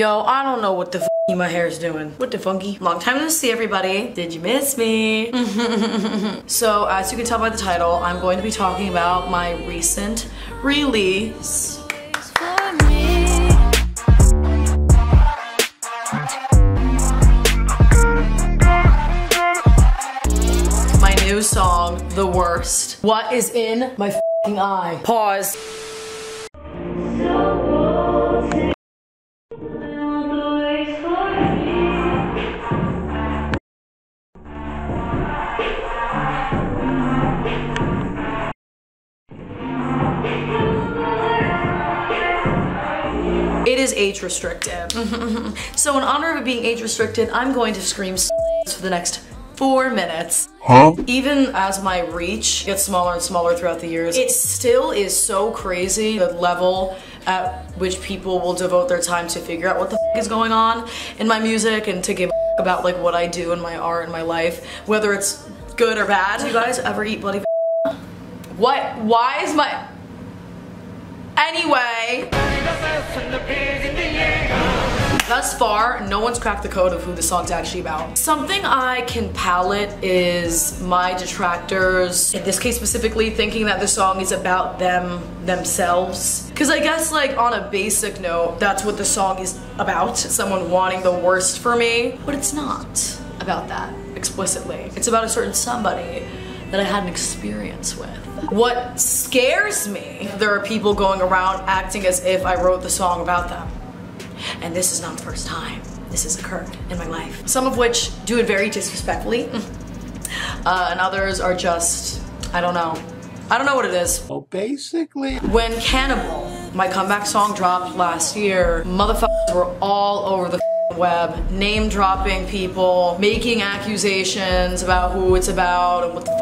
Yo, I don't know what the f my hair's doing. What the funky? Long time no see, everybody. Did you miss me? So, as you can tell by the title, I'm going to be talking about my recent release. My new song, The Worst. What is in my f***ing eye? Pause. It is age restricted. So in honor of it being age restricted, I'm going to scream for the next 4 minutes. Huh? Even as my reach gets smaller and smaller throughout the years, it still is so crazy the level at which people will devote their time to figure out what the f is going on in my music and to give a about like what I do in my art and my life, whether it's good or bad. Do you guys ever eat bloody What? Why is my... Anyway. Thus far, no one's cracked the code of who the song's actually about. Something I can palate is my detractors, in this case specifically, thinking that the song is about themselves. Cause I guess like on a basic note, that's what the song is about. Someone wanting the worst for me, but it's not about that explicitly. It's about a certain somebody that I had an experience with. What scares me, there are people going around acting as if I wrote the song about them. And this is not the first time this has occurred in my life. Some of which do it very disrespectfully. And others are just, I don't know. I don't know what it is. Well, basically. When Cannibal, my comeback song, dropped last year, motherfuckers were all over the web, name dropping people, making accusations about who it's about and what the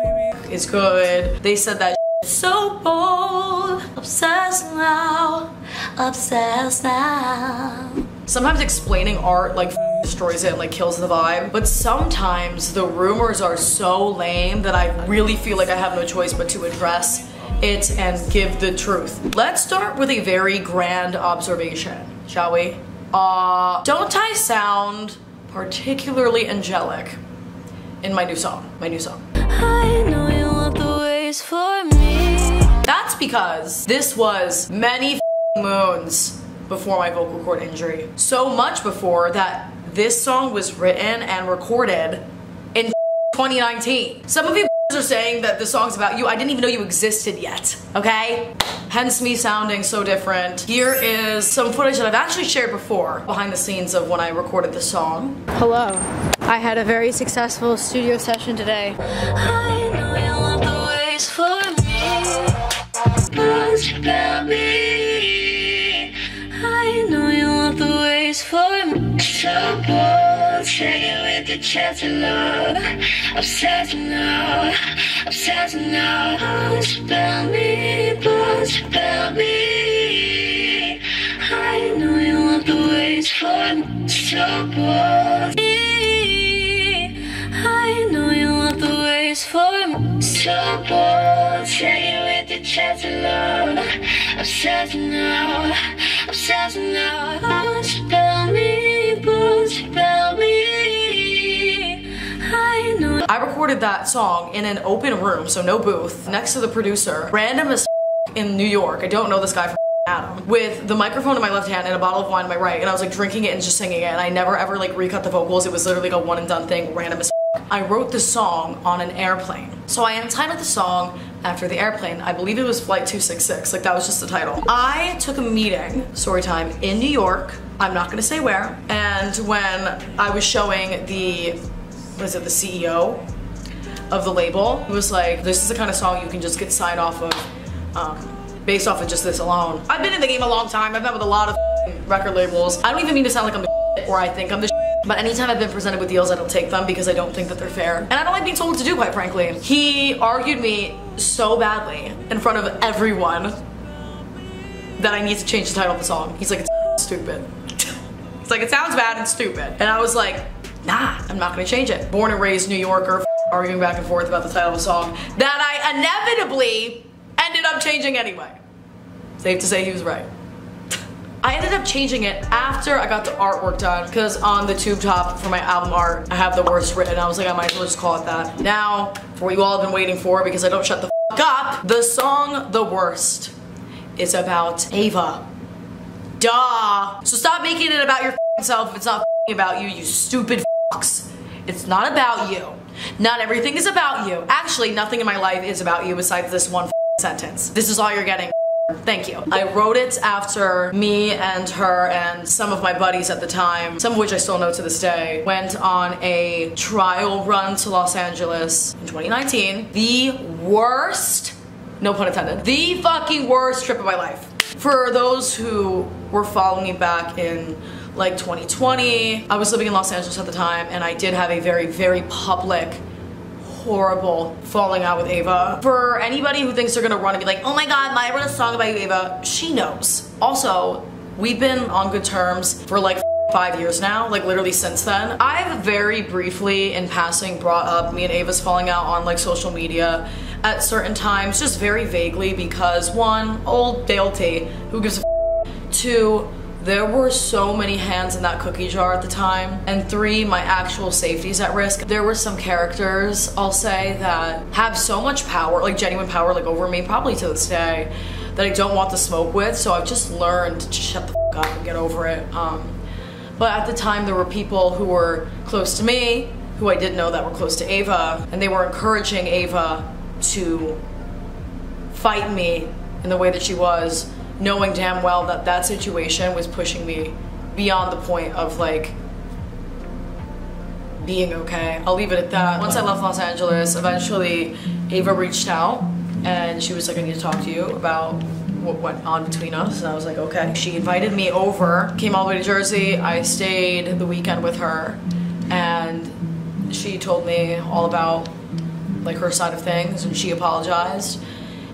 is good. They said that so bold, obsessed now, obsessed now. Sometimes explaining art like destroys it and like kills the vibe, but sometimes the rumors are so lame that I really feel like I have no choice but to address it and give the truth. Let's start with a very grand observation, shall we? Don't I sound particularly angelic in my new song? I know you want the ways for me. That's because this was many moons before my vocal cord injury. So much before that this song was written and recorded in 2019. Some of you are saying that the song's about you. I didn't even know you existed yet, okay? Hence me sounding so different. Here is some footage that I've actually shared before, behind the scenes of when I recorded the song. Hello. I had a very successful studio session today. I know you want the ways for me, but about me. I know you want the ways for me. So bold, take it with the chance of love. Obsessed now, obsessed now. It's about me, but about me. I know you want the ways for me. So bold. I know you want the ways for me. So bold, take it with the chance of love. Obsessed now, obsessed now. It's about me, but it's about me. I know. I recorded that song in an open room, so no booth, next to the producer, random as in New York. I don't know this guy from Adam, with the microphone in my left hand and a bottle of wine in my right, and I was like drinking it and just singing it, and I never ever like recut the vocals. It was literally like a one and done thing, random as I wrote the song on an airplane. So I entitled the song after the airplane. I believe it was Flight 266, like that was just the title. I took a meeting, story time, in New York, I'm not gonna say where, and when I was showing the, what is it, the CEO of the label, it was like, this is the kind of song you can just get signed off of, based off of just this alone. I've been in the game a long time, I've met with a lot of record labels. I don't even mean to sound like I'm the or I think I'm the but anytime I've been presented with deals, I don't take them because I don't think that they're fair. And I don't like being told what to do, quite frankly. He argued me so badly in front of everyone that I need to change the title of the song. He's like, it's stupid. He's like, it sounds bad and stupid. And I was like, nah, I'm not gonna change it. Born and raised New Yorker, arguing back and forth about the title of a song that I inevitably ended up changing anyway. Safe to say he was right. I ended up changing it after I got the artwork done, because on the tube top for my album art, I have the worst written. I was like, I might as well just call it that. Now, for what you all have been waiting for, because I don't shut the f up, the song The Worst is about Ava. Duh. So stop making it about your self if it's not about you, you stupid fucks. It's not about you. Not everything is about you. Actually, nothing in my life is about you besides this one sentence. This is all you're getting. Thank you. I wrote it after me and her and some of my buddies at the time, some of which I still know to this day, went on a trial run to Los Angeles in 2019. The worst, no pun intended, the fucking worst trip of my life. For those who were following me back in like 2020, I was living in Los Angeles at the time, and I did have a very, very public, horrible falling out with Ava. For anybody who thinks they're gonna run and be like, oh my god, I wrote a song about you, Ava, she knows. Also, we've been on good terms for like 5 years now, like literally since then. I've very briefly in passing brought up me and Ava's falling out on like social media at certain times, just very vaguely, because one, old Dale T, who gives a two, there were so many hands in that cookie jar at the time, and three, my actual safety's at risk. There were some characters, I'll say, that have so much power, like genuine power, like over me, probably to this day, that I don't want the smoke with, so I've just learned to shut the f up and get over it. But at the time, there were people who were close to me, who I didn't know that were close to Ava, and they were encouraging Ava to fight me in the way that she was, knowing damn well that that situation was pushing me beyond the point of like being okay. I'll leave it at that. Once I left Los Angeles, eventually Ava reached out and she was like, I need to talk to you about what went on between us, and I was like, okay. She invited me over, came all the way to Jersey. I stayed the weekend with her, and she told me all about like her side of things, and she apologized.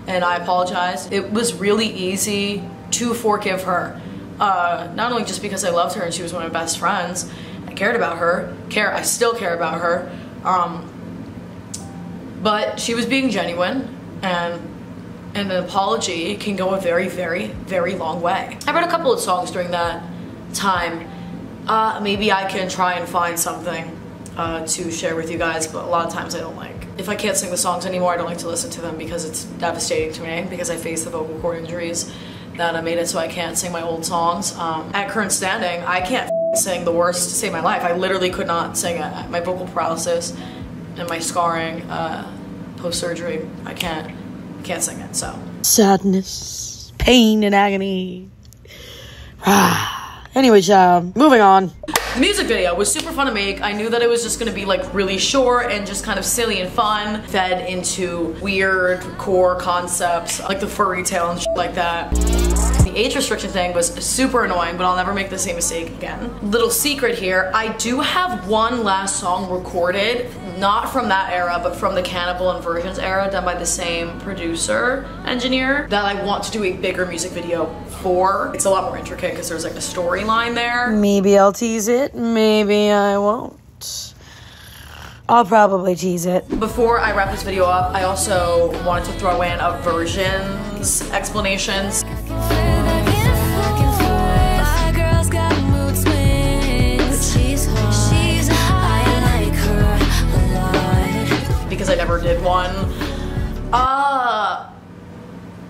And I apologized. It was really easy to forgive her. Not only just because I loved her and she was one of my best friends, I cared about her. I still care about her. But she was being genuine, and an apology can go a very, very, very long way. I wrote a couple of songs during that time. Maybe I can try and find something to share with you guys, but a lot of times I don't like. If I can't sing the songs anymore, I don't like to listen to them because it's devastating to me, because I face the vocal cord injuries that made it so I can't sing my old songs. At current standing, I can't sing The Worst to save my life. I literally could not sing it. My vocal paralysis and my scarring post-surgery, I can't sing it, so. Sadness, pain, and agony. Anyways, moving on. The music video was super fun to make. I knew that it was just gonna be like really short and just kind of silly and fun, fed into weird core concepts like the furry tale and shit like that. The age restriction thing was super annoying, but I'll never make the same mistake again. Little secret here, I do have one last song recorded, not from that era, but from the Cannibal Inversions era, done by the same producer, engineer, that I want to do a bigger music video for. It's a lot more intricate because there's like a storyline there. Maybe I'll tease it, maybe I won't. I'll probably tease it. Before I wrap this video up, I also wanted to throw in a versions explanations. Because I never did one.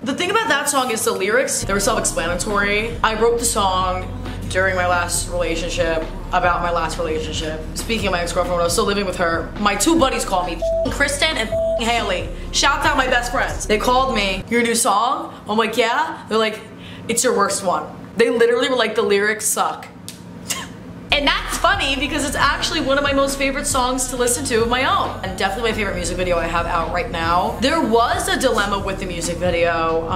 The thing about that song is the lyrics, they were self-explanatory. I wrote the song during my last relationship, about my last relationship. Speaking of my ex-girlfriend, when I was still living with her, my two buddies called me, Kristen and Haley. Shout out my best friends. They called me, your new song? I'm like, yeah? They're like, it's your worst one. They literally were like, the lyrics suck. And that's funny because it's actually one of my most favorite songs to listen to of my own. And definitely my favorite music video I have out right now. There was a dilemma with the music video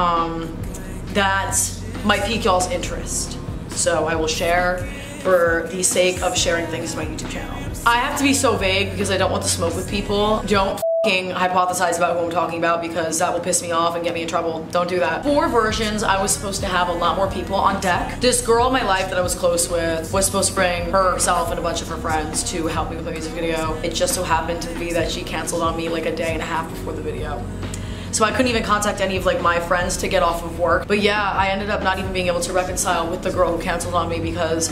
that might pique y'all's interest. So I will share for the sake of sharing things to my YouTube channel. I have to be so vague because I don't want to smoke with people. Don't f***ing hypothesize about who I'm talking about because that will piss me off and get me in trouble. Don't do that. For versions, I was supposed to have a lot more people on deck. This girl in my life that I was close with was supposed to bring herself and a bunch of her friends to help me with my music video. It just so happened to be that she canceled on me like a day and a half before the video. so I couldn't even contact any of like my friends to get off of work. But yeah, I ended up not even being able to reconcile with the girl who canceled on me because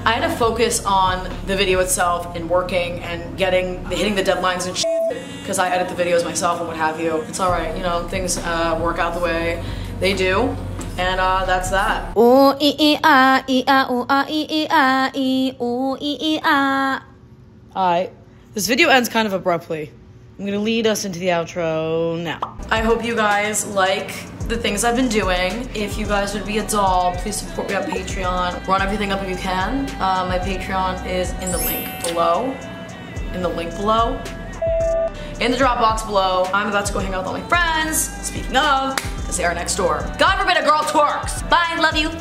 I had to focus on the video itself and working and hitting the deadlines and shit, because I edit the videos myself and what have you. It's alright, you know, things work out the way they do, and that's that. Alright, this video ends kind of abruptly. I'm gonna lead us into the outro now. I hope you guys like the things I've been doing. If you guys would be a doll, please support me on Patreon. Run everything up if you can. My Patreon is in the link below. In the link below. In the drop box below. I'm about to go hang out with all my friends. Speaking of, because they are next door. God forbid a girl twerks. Bye, love you.